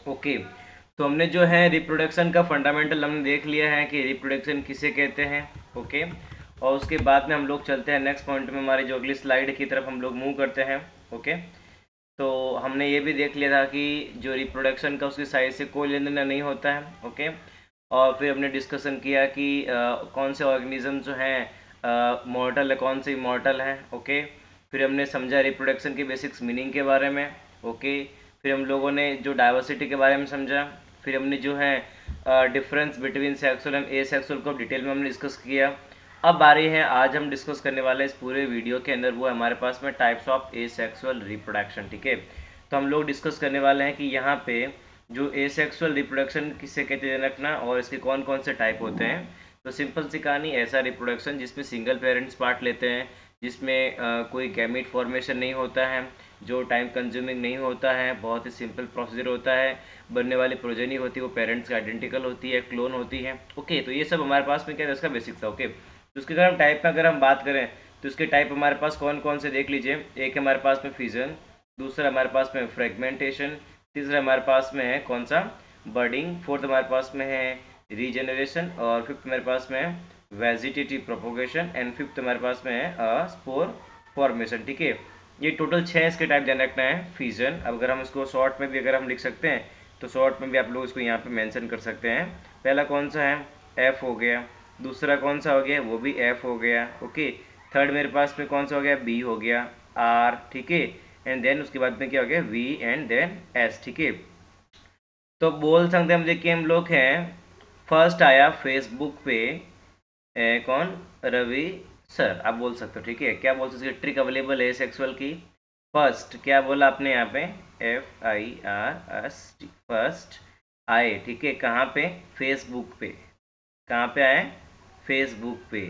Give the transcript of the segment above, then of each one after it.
Okay, तो हमने जो है रिप्रोडक्शन का फंडामेंटल हमने देख लिया है कि रिप्रोडक्शन किसे कहते हैं। ओके, और उसके बाद में हम लोग चलते हैं नेक्स्ट पॉइंट में, हमारी जो अगली स्लाइड की तरफ हम लोग मूव करते हैं। ओके, तो हमने ये भी देख लिया था कि जो रिप्रोडक्शन का उसकी साइज से कोई लेन देन नहीं होता है। ओके, और फिर हमने डिस्कशन किया कि कौन से ऑर्गेनिज्म जो हैं मॉर्टल है, कौन से इमॉर्टल हैं। ओके, फिर हमने समझा रिप्रोडक्शन के बेसिक्स मीनिंग के बारे में। ओके, फिर हम लोगों ने जो डाइवर्सिटी के बारे में समझा। फिर हमने जो है difference between sexual and A sexual को डिटेल में हमने डिस्कस किया। अब बारी है, आज हम डिस्कस करने वाले इस पूरे वीडियो के अंदर वो है हमारे पास में types of A sexual reproduction. ठीक है, तो हम लोग डिस्कस करने वाले हैं कि यहाँ पे जो एसेक्सुअल रिप्रोडक्शन किसे कहते हैं रखना, और इसके कौन कौन से टाइप होते हैं। तो सिंपल सी कहानी, ऐसा रिप्रोडक्शन जिसमें सिंगल पेरेंट्स पार्ट लेते हैं, जिसमें कोई गैमीट फॉर्मेशन नहीं होता है, जो टाइम कंज्यूमिंग नहीं होता है, बहुत ही सिंपल प्रोसीजर होता है, बनने वाली प्रोजेनी होती है वो पेरेंट्स की आइडेंटिकल होती है, क्लोन होती है। ओके, तो ये सब हमारे पास में क्या है, इसका बेसिक था। ओके, तो उसके अगर हम टाइप में अगर हम बात करें तो इसके टाइप हमारे पास कौन कौन से देख लीजिए। एक हमारे पास में फिजन, दूसरा हमारे पास में फ्रेगमेंटेशन, तीसरा हमारे पास में है कौन सा, बर्डिंग, फोर्थ हमारे पास में है रीजेनरेशन, और फिफ्थ हमारे पास में है वेजिटेटिव प्रोपोगेशन, एंड फिफ्थ हमारे पास में है स्पोर फॉर्मेशन। ठीक है, ये टोटल 6 इसके टाइप ध्यान रखना है। फिजन, अब अगर हम इसको शॉर्ट में भी अगर हम लिख सकते हैं तो शॉर्ट में भी आप लोग इसको यहाँ पे मेंशन कर सकते हैं। पहला कौन सा है, एफ हो गया। दूसरा कौन सा हो गया, वो भी एफ हो गया। ओके, थर्ड मेरे पास में कौन सा हो गया, बी हो गया, आर। ठीक है, एंड देन उसके बाद में क्या हो गया, वी एंड देन एस। ठीक है, तो बोल सकते हैं हम, देखिए हम लोग हैं, फर्स्ट आया फेसबुक पे कौन, रवि सर, आप बोल सकते हो। ठीक है, क्या बोल सकते, ट्रिक अवेलेबल है सेक्सुअल की। फर्स्ट क्या बोला आपने यहाँ पे, FIRST, फर्स्ट आए। ठीक है, कहाँ पे, फेसबुक पे। कहाँ पे आए, फेसबुक पे।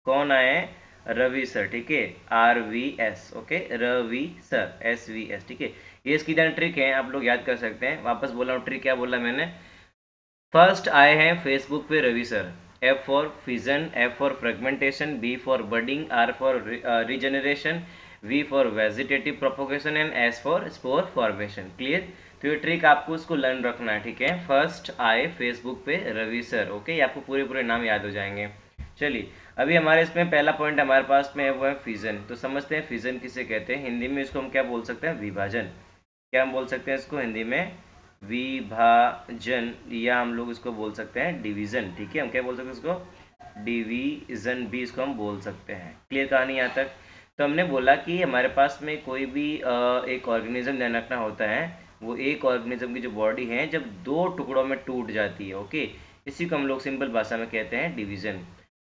कौन आए, रवि सर। ठीक है, RVS। Okay, Ravi sir, SVS। ठीक है, ये इसकी जान ट्रिक है, आप लोग याद कर सकते हैं। वापस बोला हूँ, ट्रिक क्या बोला मैंने। फर्स्ट आए हैं फेसबुक पे Ravi sir, F for fission, F for fragmentation, B for budding, R for regeneration, V for vegetative propagation, and S for spore formation. Clear, तो ये ट्रिक आपको उसको लर्न रखना है। ठीक है, फर्स्ट आए फेसबुक पे रवि सर। ओके, आपको पूरे पूरे नाम याद हो जाएंगे। चलिए, अभी हमारे इसमें पहला पॉइंट हमारे पास में है वो है फिजन। तो समझते हैं फिजन किसे कहते हैं। हिंदी में इसको हम क्या बोल सकते हैं, विभाजन। क्या हम बोल सकते हैं इसको हिंदी में, विभाजन, या हम लोग इसको बोल सकते हैं डिवीजन। ठीक है, हम क्या बोल सकते हैं इसको, डिवीजन भी इसको हम बोल सकते हैं। क्लियर कहानी यहाँ तक। तो हमने बोला कि हमारे पास में कोई भी एक ऑर्गेनिज्म ध्यान रखना होता है, वो एक ऑर्गेनिज्म की जो बॉडी है जब दो टुकड़ों में टूट जाती है। ओके, इसी को हम लोग सिंपल भाषा में कहते हैं डिवीजन।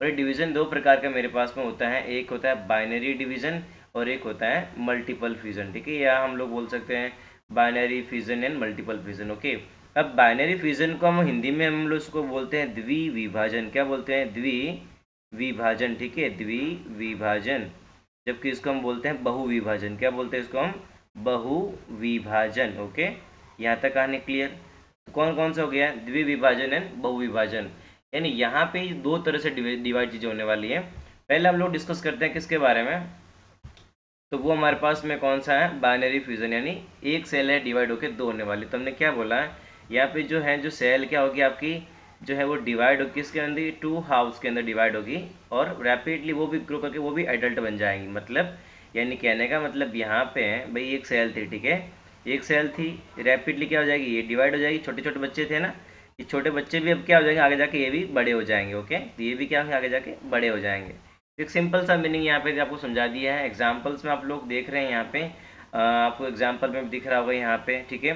और ये डिवीजन दो प्रकार का मेरे पास में होता है, एक होता है बाइनरी डिवीजन और एक होता है मल्टीपल फ्यूजन। ठीक है, या हम लोग बोल सकते हैं binary fission and multiple fission. Okay, अब बाइनरी फिजन को हम हिंदी में हम लोग उसको बोलते हैं द्विविभाजन। क्या बोलते हैं, द्विविभाजन। ठीक है, द्विविभाजन। जबकि इसको हम बोलते हैं बहुविभाजन। क्या बोलते हैं इसको हम, बहुविभाजन। ओके, यहाँ तक कहानी क्लियर। तो कौन कौन सा हो गया, द्विविभाजन एंड बहुविभाजन, यानी यहाँ पे दो तरह से डिवाइड चीजें होने वाली है। पहले हम लोग डिस्कस करते हैं किसके बारे में, तो वो हमारे पास में कौन सा है, बाइनरी फ्यूजन, यानी एक सेल है डिवाइड होकर दो होने वाली। तो हमने क्या बोला है, यहाँ पे जो है जो सेल क्या होगी आपकी, जो है वो डिवाइड होगी किसके अंदर, टू हाउस के अंदर डिवाइड होगी, और रैपिडली वो भी ग्रो करके वो भी एडल्ट बन जाएंगी। मतलब यानी कहने का मतलब यहाँ पे है भाई, एक सेल थी। ठीक है, एक सेल थी, रैपिडली क्या हो जाएगी, ये डिवाइड हो जाएगी। छोटे छोटे बच्चे थे ना, ये छोटे बच्चे भी अब क्या हो जाएंगे, आगे जाके ये भी बड़े हो जाएंगे। ओके, तो ये भी क्या होंगे, आगे जाके बड़े हो जाएंगे। एक सिंपल सा मीनिंग यहाँ पे आपको समझा दिया है। एग्जाम्पल्स में आप लोग देख रहे हैं यहाँ पे, आपको एग्जाम्पल में दिख रहा होगा यहाँ पे। ठीक है,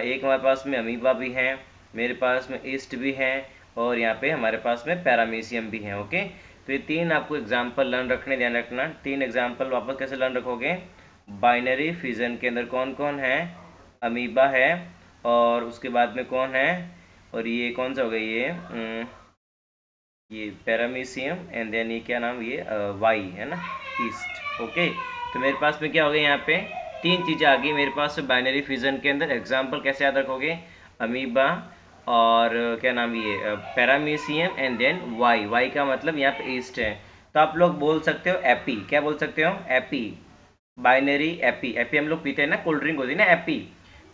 एक हमारे पास में अमीबा भी है, मेरे पास में ईस्ट भी है, और यहाँ पे हमारे पास में पैरामीशियम भी है। ओके, तो ये तीन आपको एग्जाम्पल लर्न रखने, ध्यान रखना। तीन एग्जाम्पल वापस कैसे लर्न रखोगे, बाइनरी फिजन के अंदर कौन कौन है, अमीबा है, और उसके बाद में कौन है, और ये कौन सा हो गया, ये पैरामीशियम, एंड देन ये क्या नाम, ये वाई है ना, ईस्ट। ओके, तो मेरे पास में क्या हो गया, यहाँ पे तीन चीज़ें आ गई मेरे पास बाइनरी फ्यूजन के अंदर। एग्जाम्पल कैसे याद रखोगे, अमीबा, और क्या नाम, ये paramecium, and then Y. Y का मतलब यहाँ पे ईस्ट है। तो आप लोग बोल सकते हो एपी। क्या बोल सकते हो, एपी, बाइनरी एपी। एपी हम लोग पीते हैं ना, कोल्ड ड्रिंक होती है ना एपी,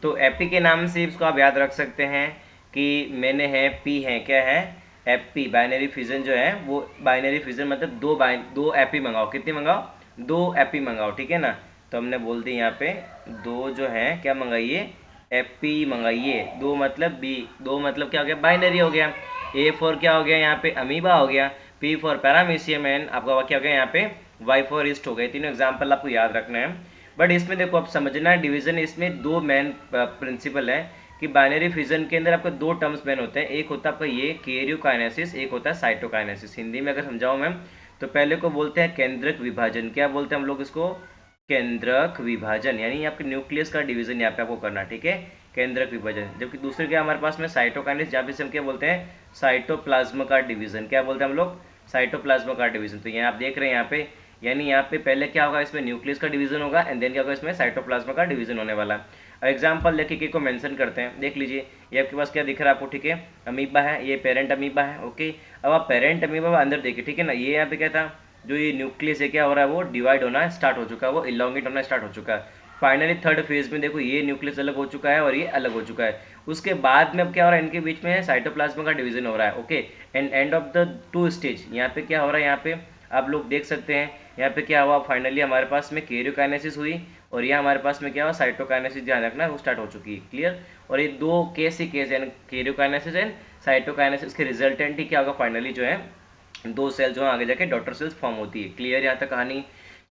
तो एपी के नाम से इसको आप याद रख सकते हैं कि मैंने है पी है, क्या है, एपी बाइनरी फिजन जो है वो बाइनरी फिजन मतलब दो एपी मंगाओ, कितनी मंगाओ, दो एपी मंगाओ, ठीक है ना। तो हमने बोल दी यहाँ पे दो जो है क्या मंगाइए, एपी मंगाइए। दो मतलब बी, दो मतलब क्या हो गया, बाइनरी हो गया। ए फॉर क्या हो गया यहाँ पे, अमीबा हो गया। पी फॉर पैरामीशियम एंड आपका क्या हो गया यहाँ पे, वाई फॉर ईस्ट हो गए। तीनों एग्जाम्पल आपको याद रखना है। बट इसमें देखो आप समझना है डिवीजन, इसमें दो मेन प्रिंसिपल है कि बाइनरी फिजन के अंदर आपको दो टर्म्स मेन होते हैं। एक होता है आपका ये कैरियोकाइनेसिस, एक होता है साइटोकाइनेसिस। हिंदी में अगर समझाऊं मैम तो पहले को बोलते हैं केंद्रक विभाजन। क्या बोलते हैं हम लोग इसको, केंद्रक विभाजन, यानी आपके न्यूक्लियस का डिवीजन यहाँ पे आपको करना, ठीक है, केंद्रक विभाजन। जबकि दूसरे क्या हमारे पास में साइटोकाइनेसिस, जहाँ पे हम क्या बोलते हैं, साइटोप्लाज्म का डिवीजन। क्या बोलते हैं हम लोग, साइटोप्लाज्म का डिवीजन। तो यहाँ आप देख रहे हैं यहाँ पे, यानी यहाँ पे पहले क्या होगा, इसमें न्यूक्लियस का डिवीजन होगा एंड देन क्या होगा, इसमें साइटोप्लाज्म का डिवीजन होने वाला है। अब एग्जाम्पल लेके को मेंशन करते हैं, देख लीजिए ये आपके पास क्या दिख रहा है आपको, ठीक है, अमीबा है, ये पेरेंट अमीबा है, ओके। अब आप पेरेंट अमीबा अंदर देखिए, ठीक है ना, ये यहाँ पे क्या था, जो ये न्यूक्लियस है क्या हो रहा है, वो डिवाइड होना स्टार्ट हो चुका है, वो इलोंगेट होना स्टार्ट हो चुका है। फाइनली थर्ड फेज में देखो ये न्यूक्लियस अलग हो चुका है और ये अलग हो चुका है। उसके बाद में अब क्या हो रहा है, इनके बीच में साइटोप्लाज्म का डिवीजन हो रहा है, okay. And end of the two stage यहाँ पे क्या हो रहा है, यहाँ पे आप लोग देख सकते हैं यहाँ पे क्या हुआ, फाइनली हमारे पास में कैरियोकाइनेसिस हुई और ये हमारे पास में क्या हुआ, साइटोकाइनेसिस, ध्यान रखना वो स्टार्ट हो चुकी है, क्लियर। और ये दो केस ही केस है, कैरियोकाइनेसिस एंड साइटोकाइनेसिस के रिजल्टेंट ही क्या होगा, फाइनली जो है दो सेल जो है आगे जाके डॉटर सेल्स फॉर्म होती है, क्लियर यहाँ तक कहानी।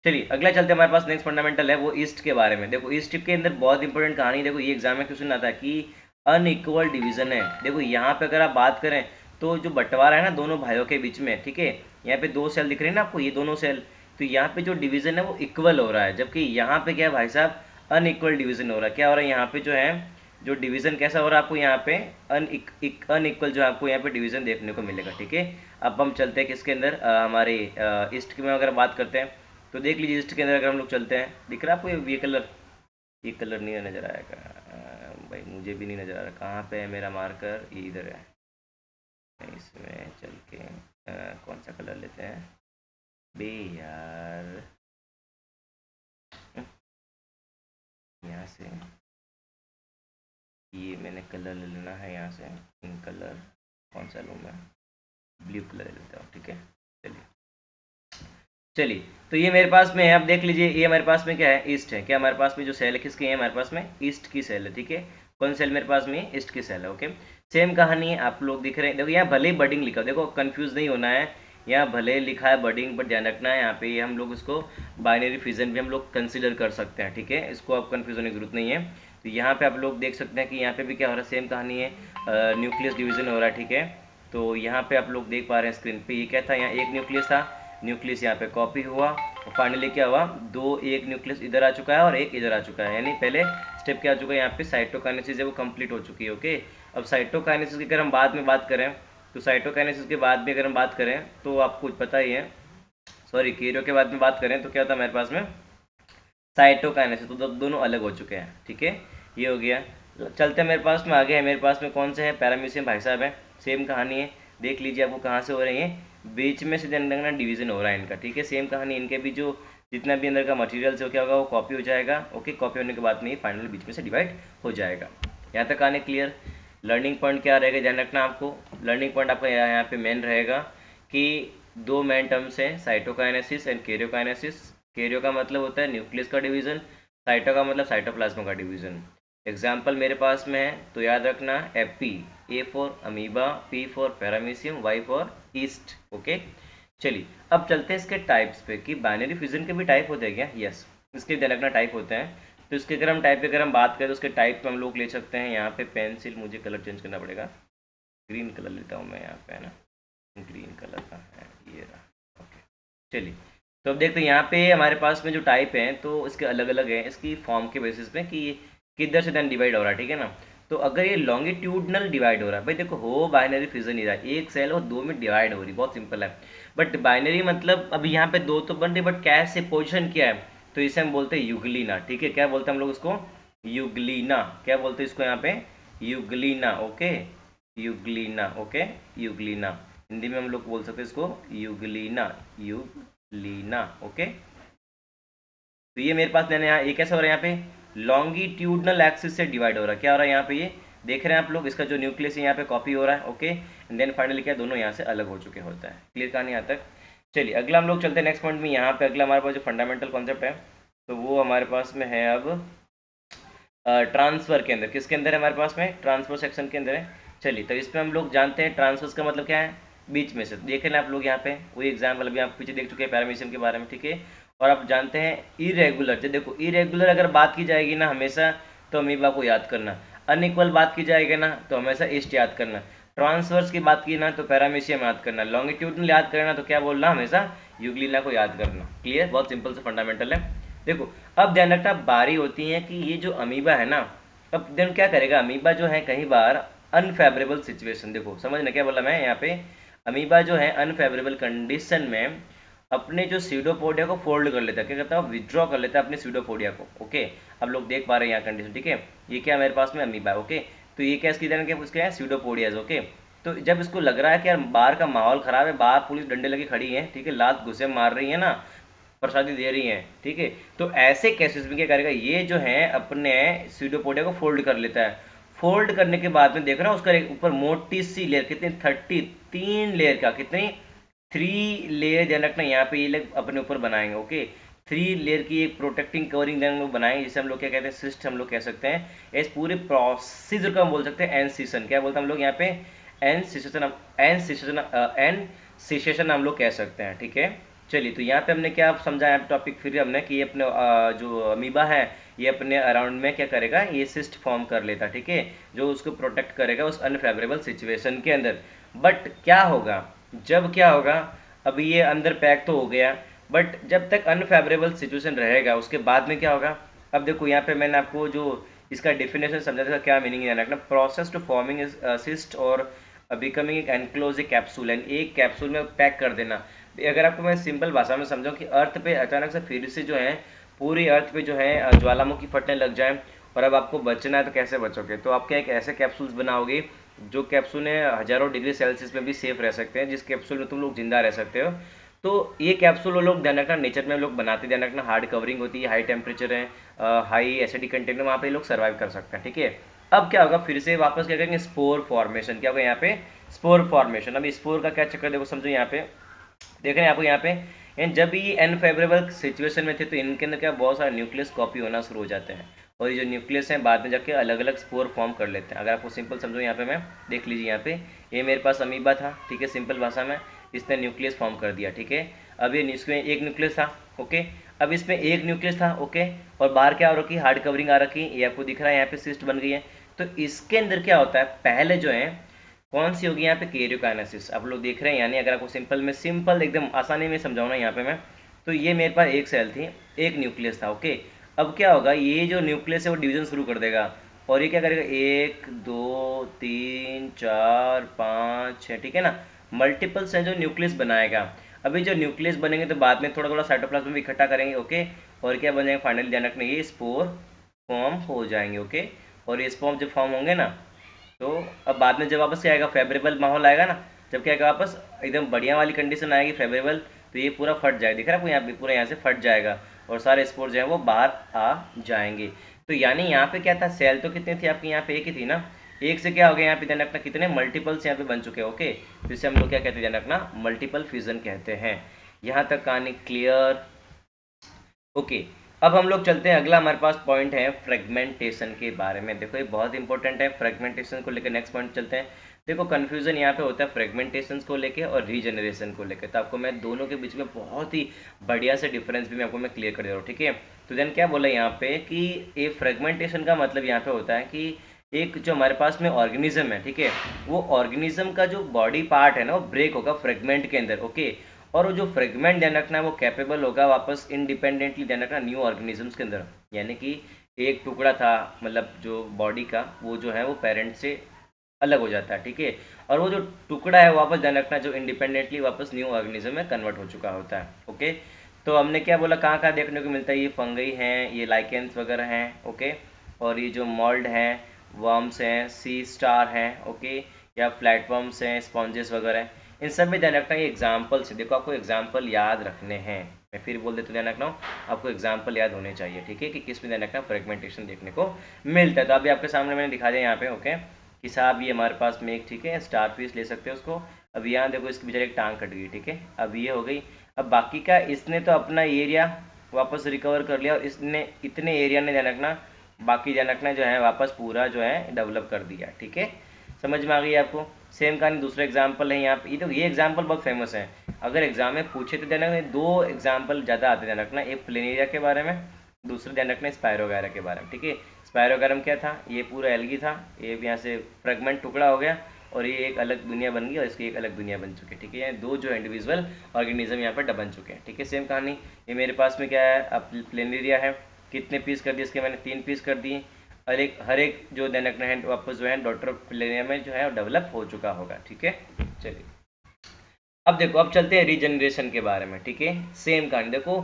चलिए अगला चलते हैं, हमारे पास नेक्स्ट फंडामेंटल है वो ईस्ट के बारे में। देखो ईस्ट के अंदर बहुत इंपॉर्टेंट कहानी, देखो ये एग्जाम में क्वेश्चन आता है कि अनइक्वल डिवीजन है। देखो यहाँ पे अगर आप बात करें तो जो बंटवारा है ना दोनों भाइयों के बीच में, ठीक है, यहाँ पे दो सेल दिख रहे हैं ना आपको, ये दोनों सेल, तो यहाँ पे जो डिवीजन है वो इक्वल हो रहा है, जबकि यहाँ पे क्या है भाई साहब, अनइक्वल डिवीजन हो रहा है। क्या हो रहा है यहाँ पे जो है, जो डिवीजन कैसा हो रहा है आपको यहाँ पे, अनइक्वल जो आपको यहाँ पे डिवीजन देखने को मिलेगा, ठीक है। अब हम चलते हैं किसके अंदर, हमारे ईस्ट में अगर बात करते हैं तो देख लीजिए ईस्ट के अंदर अगर हम लोग चलते हैं, दिख रहा है आपको ये कलर नहीं नजर आएगा, भाई मुझे भी नहीं नजर आ रहा, कहाँ पे है मेरा मार्कर, ये इधर है। इसमें चल के कौन सा कलर लेते हैं बे यार, यहाँ से ये मैंने कलर ले लेना है, यहाँ से इन कलर कौन सा लूँ मैं, ब्लू कलर ले लेता हूँ, ठीक है। चलिए चलिए तो ये मेरे पास में है, अब देख लीजिए ये हमारे पास में क्या है, ईस्ट है। क्या हमारे पास में जो सेल है किसकी है, हमारे पास में ईस्ट की सेल है, ठीक है। कौन सेल मेरे पास में, ईस्ट की सेल है, ओके। सेम कहानी है, आप लोग दिख रहे हैं, देखो यहाँ भले ही बडिंग लिखा, देखो कंफ्यूज नहीं होना है, यहाँ भले लिखा है बडिंग, बट ध्यान रखना है यहाँ पे हम लोग इसको बाइनरी फिजन भी हम लोग कंसिडर कर सकते हैं, ठीक है, इसको आप कंफ्यूज होने की जरूरत नहीं है। तो यहाँ पे आप लोग देख सकते हैं कि यहाँ पे भी क्या हो रहा है, सेम कहानी है, न्यूक्लियस डिवीजन हो रहा है, ठीक है। तो यहाँ पे आप लोग देख पा रहे हैं स्क्रीन पे, ये क्या था, यहाँ एक न्यूक्लियस था, न्यूक्लियस यहाँ पे कॉपी हुआ और फाइनली क्या हुआ, दो, एक न्यूक्लियस इधर आ चुका है और एक इधर आ चुका है, यानी पहले स्टेप क्या आ चुका है, यहाँ पे साइटोकाइनेसिस है वो कंप्लीट हो चुकी है, ओके। अब साइटोकाइनेसिस की अगर हम बाद में बात करें तो साइटोकाइनेसिस के बाद भी अगर हम बात करें तो आपको पता ही है, सॉरी कैरियो के बाद में बात करें तो क्या होता है हमारे पास में साइटोकाइनेसिस, तो दोनों अलग हो चुके हैं, ठीक है, ये हो गया। चलते हैं मेरे पास में आगे है, मेरे पास में कौन से है, पैरामीशियम भाई साहब है, सेम कहानी है, देख लीजिए आपको कहाँ से हो रही है, बीच में से ना डिवीजन हो रहा है इनका, ठीक है, सेम कहानी, इनके भी जो जितना भी अंदर का मटेरियल से क्या होगा वो कॉपी हो जाएगा, ओके, कॉपी होने के बाद में ही फाइनल बीच में से डिवाइड हो जाएगा। यहाँ तक आने क्लियर। लर्निंग पॉइंट क्या रहेगा, ध्यान रखना आपको, लर्निंग पॉइंट आपका यहाँ पे मेन रहेगा कि दो मेन टर्म्स हैं, साइटोकाइनेसिस एंड कैरियोकाइनेसिस। कैरियो का मतलब होता है न्यूक्लियस का डिवीजन, साइटो का मतलब साइटोप्लाज्म का डिवीजन। एग्जाम्पल मेरे पास में है तो याद रखना, AP, A for amoeba, P for paramecium, Y for yeast, okay. चलिए अब चलते हैं इसके टाइप्स पे कि बाइनरी फिजन के भी टाइप होते हैं क्या, यस, इसके ध्यान रखना टाइप होते हैं। तो इसके अगर हम टाइप पे अगर हम बात करें तो उसके टाइप पे हम लोग ले सकते हैं, यहाँ पे पेंसिल, मुझे कलर चेंज करना पड़ेगा, ग्रीन कलर लेता हूँ मैं यहाँ पे, है ना, ग्रीन कलर का है ये रहा, ओके। चलिए तो अब देखते हैं यहाँ पे हमारे पास में जो टाइप हैं तो इसके अलग अलग हैं इसकी फॉर्म के बेसिस पे कि किधर से देन डिवाइड हो रहा है, ठीक है ना। तो अगर ये लॉन्गिट्यूडनल डिवाइड हो रहा है, भाई देखो हो बाइनरी फिजन ही रहा है, एक सेल और दो में डिवाइड हो रही, बहुत सिंपल है। बट बाइनरी मतलब अब यहाँ पे दो तो बन रही, बट कैसे पोजिशन क्या है, तो इसे हम बोलते हैं युगलीना, ठीक है। क्या बोलते हैं हम लोग इसको, युगलीना, क्या बोलते हैं इसको यहाँ पे, euglena, okay, euglena, okay, euglena, Hindi में हम लोग बोल सकते हैं इसको युगलीना, युगलीना, ओके। तो ये मेरे पास मैंने यहाँ ये कैसा हो रहा है यहाँ पे लॉन्गिट्यूडनल एक्सिस से डिवाइड हो रहा है। क्या हो रहा है यहाँ पे, ये देख रहे हैं आप लोग, इसका जो न्यूक्लियस है यहाँ पे कॉपी हो रहा है। ओके, एंड देन फाइनली क्या दोनों यहाँ से अलग हो चुके होता है। क्लियर कहानी यहाँ तक। चलिए अगला हम लोग चलते हैं नेक्स्ट पॉइंट में। यहाँ पे अगला हमारे पास जो फंडामेंटल कॉन्सेप्ट है तो वो हमारे पास में है अब ट्रांसफर के अंदर। किसके अंदर है हमारे पास में, ट्रांसफर सेक्शन के अंदर है। चलिए तो इसमें हम लोग जानते हैं ट्रांसफर्स का मतलब क्या है, बीच में से। देख रहे हैं आप लोग यहाँ पे वही एग्जाम्पल भी आप पीछे देख चुके हैं पैरामीशियम के बारे में, ठीक है। और आप जानते हैं इरेगुलर, जो देखो इरेगुलर अगर बात की जाएगी ना हमेशा तो अमीबा को याद करना, अनइक्वल बात की जाएगी ना तो हमेशा ईस्ट याद करना, ट्रांसवर्स की बात की ना तो पैरामीशियम याद करना, लॉन्गिट्यूडनल याद करना तो क्या बोलना, हमेशा यूग्लिना को याद करना। क्लियर, बहुत सिंपल से फंडामेंटल है। देखो अब ध्यान रखना, बारी होती है कि ये जो अमीबा है ना, अब देन क्या करेगा अमीबा जो है कई बार अनफेवरेबल सिचुएशन, देखो समझना क्या बोला मैं यहाँ पे, अमीबा जो है अनफेवरेबल कंडीशन में अपने जो सीडोपोडिया को फोल्ड कर लेता है, क्या करता है, विड्रॉ कर लेता है अपने सीडोपोडिया को। ओके, अब लोग देख पा रहे हैं यहाँ कंडीशन, ठीक है। ये क्या मेरे पास में अमीबा है। ओके, तो ये क्या इसकी तरह उसके है सीडोपोडियाज। ओके, तो जब इसको लग रहा है कि यार बाहर का माहौल खराब है, बाहर पुलिस डंडे लगे खड़ी है, ठीक है, लात घुसे मार रही है ना, प्रसादी दे रही है, ठीक है, तो ऐसे केसेस में क्या करेगा, ये जो है अपने सीडोपोडिया को फोल्ड कर लेता है। फोल्ड करने के बाद में देख रहा हूँ उसका ऊपर मोटी सी लेयर, कितनी 33 लेयर का, कितनी 3 लेयर ध्यान रखना यहाँ पे ये लोग अपने ऊपर बनाएंगे। ओके, 3 लेयर की एक प्रोटेक्टिंग कवरिंग हम लोग बनाएंगे, जिसे हम लोग क्या कहते हैं, सिस्ट हम लोग कह सकते हैं। इस पूरे प्रोसीजर को हम बोल सकते हैं एनसीशन। क्या बोलते हैं हम लोग यहाँ पे, एनसीशन, एनसीशन हम लोग कह सकते हैं, ठीक है। चलिए तो यहाँ पे हमने क्या समझा टॉपिक फिर हमने कि ये अपने जो अमीबा है ये अपने अराउंड में क्या करेगा, ये सिस्ट फॉर्म कर लेता, ठीक है, जो उसको प्रोटेक्ट करेगा उस अनफेवरेबल सिचुएशन के अंदर। बट क्या होगा, जब क्या होगा, अभी ये अंदर पैक तो हो गया, बट जब तक अनफेवरेबल सिचुएशन रहेगा उसके बाद में क्या होगा। अब देखो यहाँ पे मैंने आपको जो इसका डेफिनेशन समझा था, क्या मीनिंग है रखना, प्रोसेस टू फॉर्मिंग सिस्ट और बिकमिंग एक एनक्लोज कैप्सूल, यानी एक कैप्सूल में पैक कर देना। अगर आपको मैं सिंपल भाषा में समझाऊं कि अर्थ पे अचानक से फिर से जो है पूरी अर्थ पे जो है ज्वालामुखी फटने लग जाए और अब आपको बचना है तो कैसे बचोगे, तो आप क्या एक ऐसे कैप्सूल्स बनाओगे जो कैप्सूल हजारों डिग्री सेल्सियस में भी सेफ रह सकते हैं, जिस कैप्सूल में तुम लोग जिंदा रह सकते हो। तो ये कैप्सूल वो लोग ध्यान रखना नेचर में लोग बनाते, ध्यान रखना हार्ड कवरिंग होती है, हाई टेम्परेचर है, हाई एसिडिक कंटेंट है, वहाँ पे लोग सर्वाइव कर सकते हैं, ठीक है। अब क्या होगा, फिर से वापस क्या करेंगे, स्पोर फॉर्मेशन। क्या होगा यहाँ पे, स्पोर फॉर्मेशन। अब स्पोर का क्या चक्कर देखो, समझो यहाँ पे देख रहे हैं आपको यहाँ पे, जब ये अनफेवरेबल सिचुएशन में थे तो इनके अंदर क्या बहुत सारे न्यूक्लियस कॉपी होना शुरू हो जाते हैं, और ये जो न्यूक्लियस हैं बाद में जाके अलग अलग स्पोर फॉर्म कर लेते हैं। अगर आपको सिंपल समझो यहाँ पे मैं देख लीजिए, यहाँ पे ये मेरे पास अमीबा था, ठीक है, सिंपल भाषा में इसने न्यूक्लियस फॉर्म कर दिया, ठीक है। अब ये इसमें एक न्यूक्लियस था, ओके, अब इसमें एक न्यूक्लियस था, ओके, और बाहर क्या हो रखी, हार्ड कवरिंग आ रखी, ये आपको दिख रहा है यहाँ पे सिस्ट बन गई है। तो इसके अंदर क्या होता है, पहले जो है कौन सी होगी यहाँ पे, कैरियोकाइनेसिस, आप लोग देख रहे हैं। यानी अगर आपको सिंपल एकदम आसानी में समझाऊँ ना यहाँ पे मैं, तो ये मेरे पास एक सेल थी, एक न्यूक्लियस था, ओके। अब क्या होगा, ये जो न्यूक्लियस है वो डिवीजन शुरू कर देगा, और ये क्या करेगा, 1 2 3 4 5 6, ठीक है ना, मल्टीपल्स हैं जो न्यूक्लियस बनाएगा। अभी जो न्यूक्लियस बनेंगे तो बाद में थोड़ा थोड़ा साइटोप्लाज्म में इकट्ठा करेंगे, ओके, और क्या बन जाएंगे, फाइनली ध्यान रखना ये स्पोर फॉर्म हो जाएंगे, ओके। और ये स्पोर जब फॉर्म होंगे ना तो अब बाद में जब वापस क्या आएगा, फेवरेबल माहौल आएगा ना, जब क्या आएगा वापस एकदम बढ़िया वाली कंडीशन आएगी फेवरेबल, तो ये पूरा फट जाएगा, दिख रहा है आपको यहाँ पे, पूरा यहाँ से फट जाएगा और सारे स्पोर जो है वो बाहर आ जाएंगे। तो यानी यहाँ पे क्या था, सेल तो कितनी थी आपकी, यहाँ पे एक ही थी ना, एक से क्या हो गया यहाँ पे ध्यान रखना, कितने मल्टीपल्स यहाँ पे बन चुके हैं, ओके, तो इसे हम लोग क्या कहते हैं, ध्यान रखना मल्टीपल फ्यूजन कहते हैं। यहाँ तक कहानी क्लियर, ओके। अब हम लोग चलते हैं, अगला हमारे पास पॉइंट है फ्रेगमेंटेशन के बारे में। देखो ये बहुत इंपॉर्टेंट है, फ्रेगमेंटेशन को लेकर नेक्स्ट पॉइंट चलते हैं। देखो कंफ्यूजन यहाँ पे होता है फ्रेगमेंटेशन को लेके और रीजनरेशन को लेके, तो आपको मैं दोनों के बीच में बहुत ही बढ़िया से डिफरेंस भी मैं आपको मैं क्लियर कर दे रहा हूँ, ठीक है। तो देन क्या बोला यहाँ पे कि ये फ्रेगमेंटेशन का मतलब यहाँ पे होता है कि एक जो हमारे पास में ऑर्गेनिज्म है, ठीक है, वो ऑर्गेनिज्म का जो बॉडी पार्ट है ना वो ब्रेक होगा फ्रेगमेंट के अंदर, ओके, और वो जो फ्रेगमेंट ध्यान रखना है वो कैपेबल होगा वापस इंडिपेंडेंटली ध्यान रखना न्यू ऑर्गेनिजम्स के अंदर। यानी कि एक टुकड़ा था मतलब जो बॉडी का, वो जो है वो पेरेंट से अलग हो जाता है, ठीक है, और वो जो टुकड़ा है वापस ध्यान रखना जो इंडिपेंडेंटली वापस न्यू ऑर्गेनिज्म में कन्वर्ट हो चुका होता है, ओके। तो हमने क्या बोला, कहाँ कहाँ देखने को मिलता है, ये फंगई हैं, ये लाइकेंस वगैरह हैं, ओके, और ये जो मोल्ड हैं, वर्म्स हैं, सी स्टार हैं, ओके, या फ्लैटवर्म्स हैं, स्पॉन्जेस वगैरह हैं, इन सब में ध्यान रखना ये एग्जाम्पल से, देखो आपको एग्जाम्पल याद रखने हैं, मैं फिर बोल देता हूँ ध्यान रखना हूँ, आपको एग्जाम्पल याद होने चाहिए, ठीक है, कि किस में ध्यान रखना फ्रेगमेंटेशन देखने को मिलता है। तो अभी आपके सामने मैंने दिखा दिया यहाँ पे, ओके, कि साहब ये हमारे पास में एक, ठीक है, स्टार पीस ले सकते हैं उसको। अब यहाँ देखो इसकी बेचारे एक टांग कट गई, ठीक है, अब ये हो गई। अब बाकी का इसने तो अपना एरिया वापस रिकवर कर लिया, और इसने इतने एरिया ने ध्यान रखना, बाकी ध्यान रखना जो है वापस पूरा जो है डेवलप कर दिया, ठीक है, समझ में आ गई आपको। सेम कहानी दूसरा एग्जाम्पल है यहाँ पे, ये तो ये एग्जाम्पल बहुत फेमस है, अगर एग्जाम में पूछे तो ध्यान रखना दो एग्जाम्पल ज़्यादा आते, ध्यान रखना, एक प्लेन एरिया के बारे में, दूसरा ध्यान रखना स्पायरोगायरा के बारे में, ठीक है। स्पायरोगायरम क्या था, ये पूरा एल्गी था, ये यहाँ से फ्रेगमेंट टुकड़ा हो गया और ये एक अलग दुनिया बन गई और इसकी एक अलग दुनिया बन चुकी है, ठीक है, दो जो इंडिविजुअल ऑर्गेनिज्म यहाँ पर बन चुके हैं, ठीक है। सेम कहानी ये मेरे पास में क्या है, अब प्लेन एरिया है, कितने पीस कर दिए इसके, मैंने 3 पीस कर दिए, हर एक जो ध्यान रखना है वापस जो है डॉटर प्लेनिया में जो है डेवलप हो चुका होगा, ठीक है। चलिए अब देखो, अब चलते हैं रीजनरेशन के बारे में, ठीक है। सेम कहानी देखो,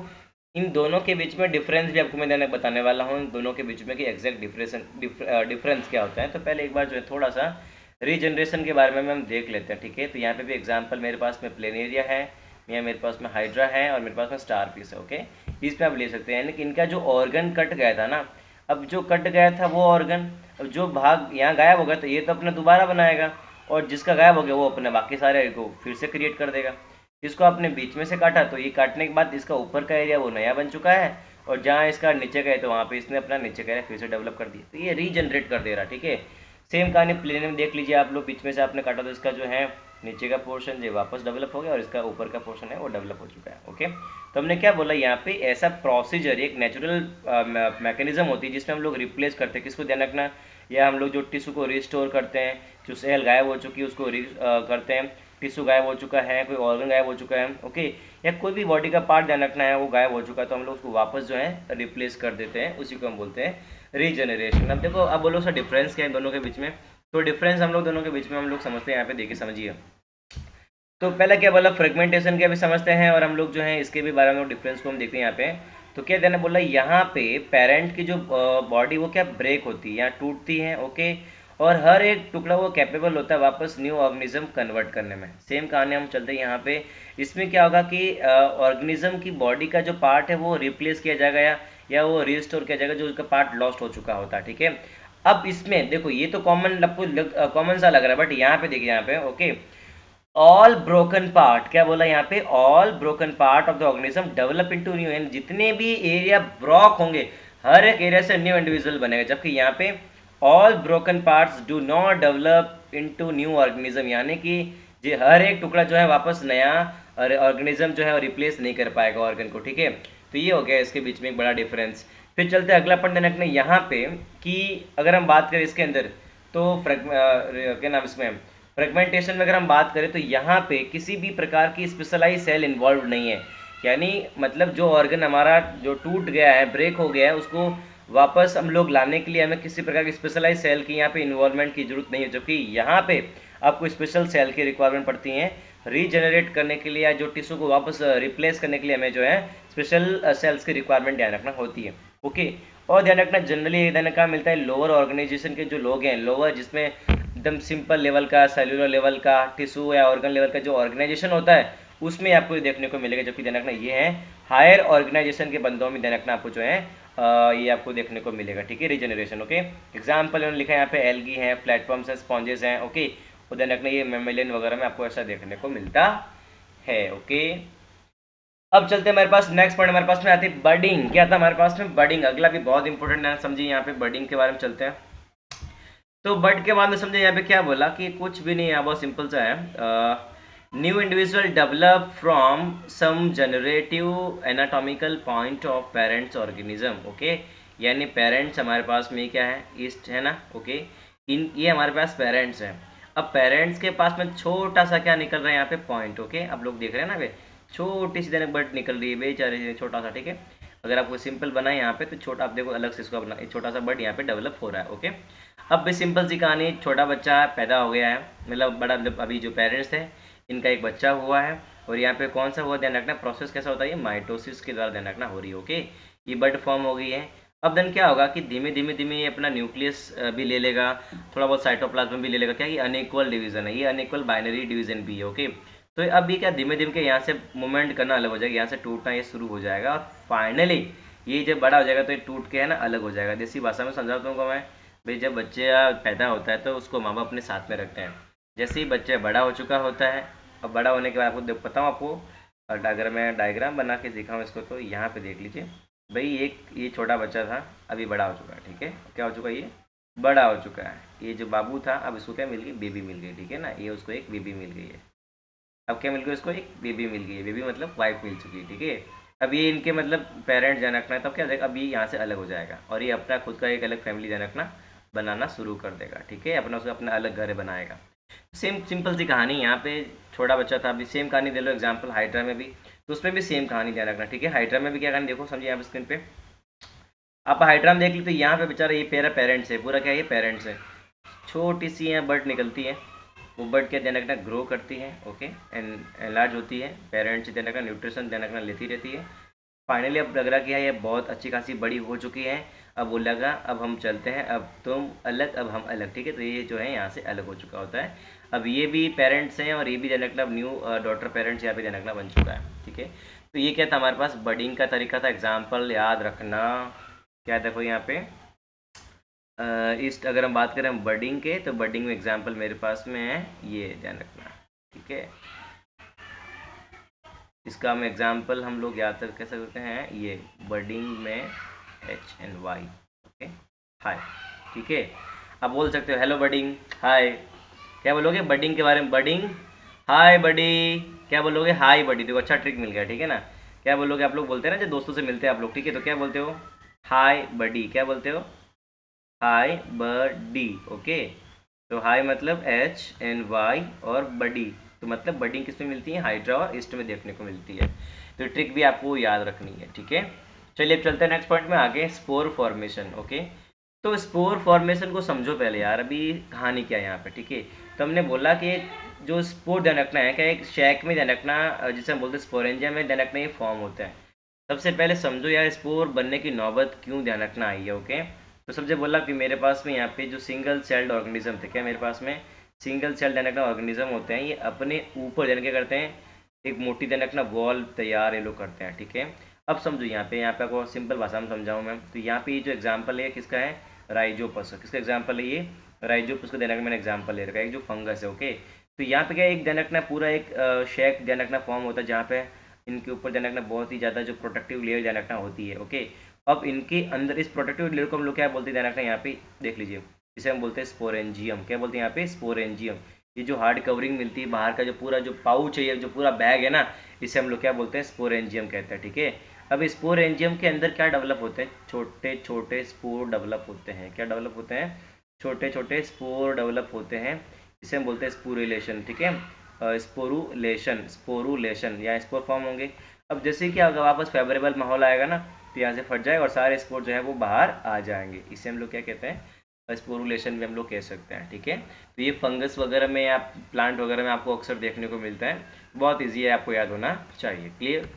इन दोनों के बीच में डिफरेंस भी आपको मैं ध्यान बताने वाला हूँ, इन दोनों के बीच में कि एग्जैक्ट डिफरेंस क्या होता है। तो पहले एक बार जो है थोड़ा सा रीजनरेशन के बारे में हम देख लेते हैं, ठीक है। तो यहाँ पे भी एग्जाम्पल मेरे पास में प्लेनेरिया है, यहाँ मेरे पास में हाइड्रा है और मेरे पास में स्टार पीस है, ओके। इस पे आप ले सकते हैं, यानी कि इनका जो ऑर्गन कट गया था ना, अब जो कट गया था वो ऑर्गन, अब जो भाग यहाँ गायब हो गया तो ये तो अपना दोबारा बनाएगा, और जिसका गायब हो गया वो अपने बाकी सारे को फिर से क्रिएट कर देगा। इसको आपने बीच में से काटा तो ये काटने के बाद इसका ऊपर का एरिया वो नया बन चुका है, और जहाँ इसका नीचे का है तो वहाँ पे इसने अपना नीचे का एरिया फिर से डेवलप कर दिया, तो ये रीजनरेट कर दे रहा, ठीक है। सेम कहानी प्लेन में देख लीजिए आप लोग, बीच में से आपने काटा तो इसका जो है नीचे का पोर्शन जो वापस डेवलप हो गया और इसका ऊपर का पोर्शन है वो डेवलप हो चुका है, ओके। तो हमने क्या बोला यहाँ पे, ऐसा प्रोसीजर एक नेचुरल मैकेनिज्म होती है जिसमें हम लोग रिप्लेस करते हैं, किसको ध्यान रखना, या हम लोग जो टिश्यू को रिस्टोर करते हैं, जो सेल गायब हो चुकी है उसको करते हैं, टिश्यू गायब हो चुका है, कोई ऑर्गन गायब हो चुका है, ओके, या कोई भी बॉडी का पार्ट ध्यान रखना है वो गायब हो चुका है, तो हम लोग उसको वापस जो है रिप्लेस कर देते हैं, उसी को हम बोलते हैं रीजनरेशन। अब देखो, अब बोलो सर डिफरेंस क्या है दोनों के बीच में, तो डिफरेंस हम लोग दोनों के बीच में हम लोग समझते हैं, यहाँ पे देखिए समझिए। तो पहला क्या बोला, फ्रेगमेंटेशन के भी समझते हैं, और हम लोग जो है इसके भी बारे में डिफरेंस को हम देखते हैं यहाँ पे। तो क्या देना बोला, यहाँ पे पेरेंट की जो बॉडी वो क्या ब्रेक होती है, यहाँ टूटती है, ओके, और हर एक टुकड़ा वो कैपेबल होता है वापस न्यू ऑर्गेनिज्म कन्वर्ट करने में। सेम कहानी हम चलते हैं यहाँ पे, इसमें क्या होगा कि ऑर्गेनिज्म की बॉडी का जो पार्ट है वो रिप्लेस किया जाएगा, या वो रिस्टोर किया जाएगा जो उसका पार्ट लॉस्ट हो चुका होता है, ठीक है। अब इसमें देखो, ये तो कॉमन सा लग रहा है, बट यहाँ पे देखिए, यहाँ पे ओके, ऑल ब्रोकन पार्ट, क्या बोला यहाँ पे, all broken part of the organism develop into new, जितने भी एरिया ब्रॉक होंगे हर एक एरिया से न्यू इंडिविजुअल बनेगा, जबकि यहाँ पे all broken parts do not develop into new organism, यानी कि ये हर एक टुकड़ा जो है वापस नया ऑर्गेनिज्म जो है रिप्लेस नहीं कर पाएगा ऑर्गन को, ठीक है। तो ये हो गया इसके बीच में एक बड़ा डिफरेंस। फिर चलते हैं अगला पॉइंट रखने यहाँ पे, कि अगर हम बात करें इसके अंदर, तो क्या नाम इसमें फ्रेगमेंटेशन में अगर हम बात करें तो यहाँ पे किसी भी प्रकार की स्पेशलाइज सेल इन्वॉल्व नहीं है, यानी मतलब जो ऑर्गन हमारा जो टूट गया है, ब्रेक हो गया है, उसको वापस हम लोग लाने के लिए हमें किसी प्रकार की स्पेशलाइज सेल की यहाँ पे इन्वॉल्वमेंट की जरूरत नहीं है, जबकि यहाँ पे आपको स्पेशल सेल की रिक्वायरमेंट पड़ती है रीजनरेट करने के लिए, या जो टिश्यू को वापस रिप्लेस करने के लिए हमें जो है स्पेशल सेल्स की रिक्वायरमेंट ध्यान रखना होती है, ओके। और ध्यान रखना जनरली ध्यान कहाँ मिलता है, लोअर ऑर्गेनाइजेशन के जो लोग हैं, लोअर जिसमें एकदम सिंपल लेवल का, सेल्यूलर लेवल का, टिश्यू या ऑर्गन लेवल का जो ऑर्गेनाइजेशन होता है उसमें आपको देखने को मिलेगा, जबकि ध्यान रखना ये है हायर ऑर्गेनाइजेशन के बंदों में ध्यान रखना आपको जो है ये आपको देखने को मिलेगा, ठीक है, रीजनरेशन, ओके। एग्जाम्पल उन्होंने लिखा है यहाँ पे, एल्गी है, प्लेटफॉर्म्स है, स्पॉन्जेस हैं, ओके। और ध्यान रखना ये मेमेलियन वगैरह में आपको ऐसा देखने को मिलता है, ओके। अब चलते हैं हमारे पास नेक्स्ट पॉइंट, हमारे पास में आती है बडिंग। क्या था हमारे पास में, बडिंग, अगला भी बहुत इंपॉर्टेंट है, समझिए यहाँ पे बडिंग के बारे में चलते हैं। तो बड के बाद में समझे यहाँ पे क्या बोला, कि कुछ भी नहीं है, बहुत सिंपल सा है, new individual develop from some generative anatomical point of parents organism, okay. यानी पेरेंट्स हमारे पास में क्या है, ईस्ट है ना, ओके, इन ये हमारे पास पेरेंट्स हैं। अब पेरेंट्स के पास में छोटा सा क्या निकल रहा है यहाँ पे, पॉइंट, ओके। आप लोग देख रहे हैं ना वे छोटी सी बर्ड निकल रही है बेचारे, छोटा सा, ठीक है। अगर आपको सिंपल बनाए यहाँ पे तो छोटा, आप देखो अलग से इसको अपना छोटा सा बर्ड यहाँ पे डेवलप हो रहा है, ओके। अब भी सिंपल सी कहानी, छोटा बच्चा पैदा हो गया है, मतलब बड़ा, मतलब अभी जो पेरेंट्स है इनका एक बच्चा हुआ है, और यहाँ पे कौन सा हुआ ध्यान रखना, प्रोसेस कैसा होता है, ये माइटोसिस के द्वारा ध्यान रखना हो रही है, ओके। ये बर्ड फॉर्म हो गई है। अब देन क्या होगा कि धीमे धीमे धीमे ये अपना न्यूक्लियस भी ले लेगा, थोड़ा बहुत साइटोप्लाज्म भी ले लेगा, क्या ये अनइक्वल डिवीजन है, ये अनइक्वल बाइनरी डिवीजन भी है, ओके। तो अब ये क्या धीमे धीमे के यहाँ से मूवमेंट करना अलग हो जाएगा, यहाँ से टूटना ये शुरू हो जाएगा, और फाइनली ये जब बड़ा हो जाएगा तो ये टूट के है ना अलग हो जाएगा। देसी भाषा में समझाता हूँ मैं, भाई जब बच्चे पैदा होता है तो उसको माँ बाप अपने साथ में रखते हैं। जैसे ही बच्चा बड़ा हो चुका होता है, और बड़ा होने के बाद आपको बताऊँ आपको, अगर मैं डायग्राम बना के दिखाऊँ इसको, तो यहाँ पे देख लीजिए भाई, एक ये छोटा बच्चा था, अभी बड़ा हो चुका है, ठीक है, क्या हो चुका है, ये बड़ा हो चुका है। ये जो बाबू था, अब इसको क्या मिल गई, बेबी मिल गई, ठीक है ना, ये उसको एक बेबी मिल गई है। अब क्या मिल गया, उसको एक बेबी मिल गई है, बेबी मतलब वाइफ मिल चुकी है, ठीक है। अब ये इनके मतलब पेरेंट्स ध्यान रखना है, तब क्या हो जाएगा, अब ये यहाँ से अलग हो जाएगा, और ये अपना खुद का एक अलग फैमिली ध्यान रखना बनाना शुरू कर देगा, ठीक है, अपना उसका अपना अलग घर बनाएगा। सेम सिंपल सी कहानी यहाँ पे, छोटा बच्चा था, अभी सेम कहानी दे लो एग्जाम्पल हाइड्रा में भी, तो उसमें भी सेम कहानी ध्यान रखना, ठीक है। हाइड्रा में भी क्या कहानी देखो, समझिए यहाँ पे स्क्रीन पे आप हाइड्रा में देख ली, तो यहाँ पे बेचारा ये पेरा पेरेंट्स है, पूरा क्या है, ये पेरेंट्स है, छोटी सी यहाँ बर्ड निकलती है, वो बर्ड क्या ध्यान रखना ग्रो करती है, ओके, एंड एनलार्ज होती है, पेरेंट्स ध्यान रखना न्यूट्रिशन ध्यान रखना लेती रहती है। फाइनली अब लग रहा कि है ये बहुत अच्छी खासी बड़ी हो चुकी है, अब वो लगा अब हम चलते हैं, अब तुम अलग अब हम अलग, ठीक है, तो ये जो है यहाँ से अलग हो चुका होता है। अब ये भी पेरेंट्स हैं और ये भी ध्यान रखना न्यू डॉटर पेरेंट्स यहाँ पे ध्यान रखना बन चुका है, ठीक है। तो ये क्या था हमारे पास बडिंग का तरीका था, एग्जाम्पल याद रखना, क्या देखो यहाँ पे इस अगर हम बात करें बडिंग के, तो बडिंग में एग्जाम्पल मेरे पास में है, ये ध्यान रखना, ठीक है। इसका हम एग्जाम्पल हम लोग याद कर सकते हैं, ये बडिंग में HNY, ओके, हाय, ठीक है। आप बोल सकते हो हेलो बडिंग, हाय, क्या बोलोगे बडिंग के बारे में, बडिंग हाय बडी, क्या बोलोगे, हाय बडी, देखो अच्छा ट्रिक मिल गया, ठीक है ना। क्या बोलोगे, आप लोग बोलते हैं ना जब दोस्तों से मिलते हैं आप लोग, ठीक है, तो क्या बोलते हो, हाय बडी, क्या बोलते हो, हाय बडी, ओके। तो हाई मतलब HNY, और बडी तो मतलब बडिंग किस में मिलती है, हाइड्रा और ईस्ट में देखने को मिलती है। तो ट्रिक भी आपको याद रखनी है, ठीक है। चलिए अब चलते हैं नेक्स्ट पॉइंट में आगे, स्पोर फॉर्मेशन, ओके। तो स्पोर फॉर्मेशन को समझो पहले यार, अभी कहानी क्या है यहाँ पे, ठीक है। तो हमने बोला कि जो स्पोर ध्यान रखना है, क्या एक शैक में ध्यान रखना, जिसे हम बोलते हैं स्पोरेंजिया में ध्यान रखना, ये फॉर्म होता है। सबसे पहले समझो यार स्पोर बनने की नौबत क्यों ध्यान रखना आई है, ओके। तो सबसे बोला कि मेरे पास में यहाँ पे जो सिंगल सेल्ड ऑर्गेनिज्म थे, क्या मेरे पास में सिंगल सेल जनकना ऑर्गेनिज्म होते हैं, ये अपने ऊपर जन क्या करते हैं, एक मोटी जनकना वॉल तैयार ये लोग करते हैं, ठीक है। अब समझो यहाँ पे आपको सिंपल भाषा में समझाऊँ मैं, तो यहाँ पे ये जो एग्जाम्पल है किसका है, राइजोपस, किसका एग्जाम्पल है ये, राइजोपस को देने का मैंने एग्जाम्पल ले रखा है, एक जो फंगस है, ओके। तो यहाँ पे क्या एक जनकना पूरा एक शेक जनकना फॉर्म होता है, जहाँ पे इनके ऊपर जनकना बहुत ही ज़्यादा जो प्रोटेक्टिव लेयर जनकना होती है, ओके। अब इनके अंदर इस प्रोटेक्टिव लेयर को हम लोग क्या बोलते हैं जनकना, यहाँ पे देख लीजिए, जिसे हम बोलते हैं स्पोरेंजियम, क्या बोलते हैं यहाँ पे, स्पोरेंजियम। ये जो हार्ड कवरिंग मिलती है बाहर का, जो पूरा जो पाउच है, जो पूरा बैग है ना, इसे हम लोग क्या बोलते हैं, स्पोरेंजियम कहते हैं, ठीक है। अब स्पोरेंजियम के अंदर क्या डेवलप होते हैं, छोटे छोटे स्पोर डेवलप होते हैं, क्या डेवलप होते हैं, छोटे छोटे स्पोर डेवलप होते हैं, इसे हम बोलते हैं स्पोरुलेशन, ठीक है, स्पोरुलेशन या स्पोर फॉर्म होंगे। अब जैसे कि अगर वापस फेवरेबल माहौल आएगा ना, तो यहाँ से फट जाएगा और सारे स्पोर जो है वो बाहर आ जाएंगे, इसे हम लोग क्या कहते हैं, स्पोरुलेशन भी हम लोग कह सकते हैं, ठीक है। तो ये फंगस वगैरह में या प्लांट वगैरह में आपको अक्सर देखने को मिलता है, बहुत ईजी है, आपको याद होना चाहिए, क्लियर।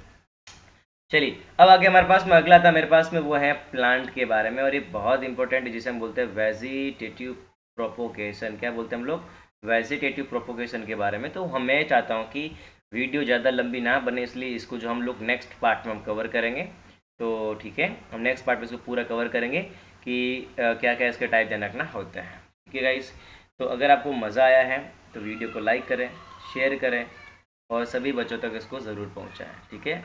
चलिए अब आगे हमारे पास में अगला था, मेरे पास में वो है प्लांट के बारे में, और ये बहुत इंपॉर्टेंट है, जिसे हम बोलते हैं वेजिटेटिव प्रोपोगेशन, क्या बोलते हैं हम लोग, वेजिटेटिव प्रोपोगेशन के बारे में। तो मैं चाहता हूँ कि वीडियो ज़्यादा लंबी ना बने, इसलिए इसको जो हम लोग नेक्स्ट पार्ट में हम कवर करेंगे, तो ठीक है, हम नेक्स्ट पार्ट में इसको पूरा कवर करेंगे कि क्या क्या इसके टाइप ध्यान रखना होता है, ठीक है गाइस। तो अगर आपको मज़ा आया है तो वीडियो को लाइक करें, शेयर करें, और सभी बच्चों तक इसको ज़रूर पहुँचाएँ, ठीक है।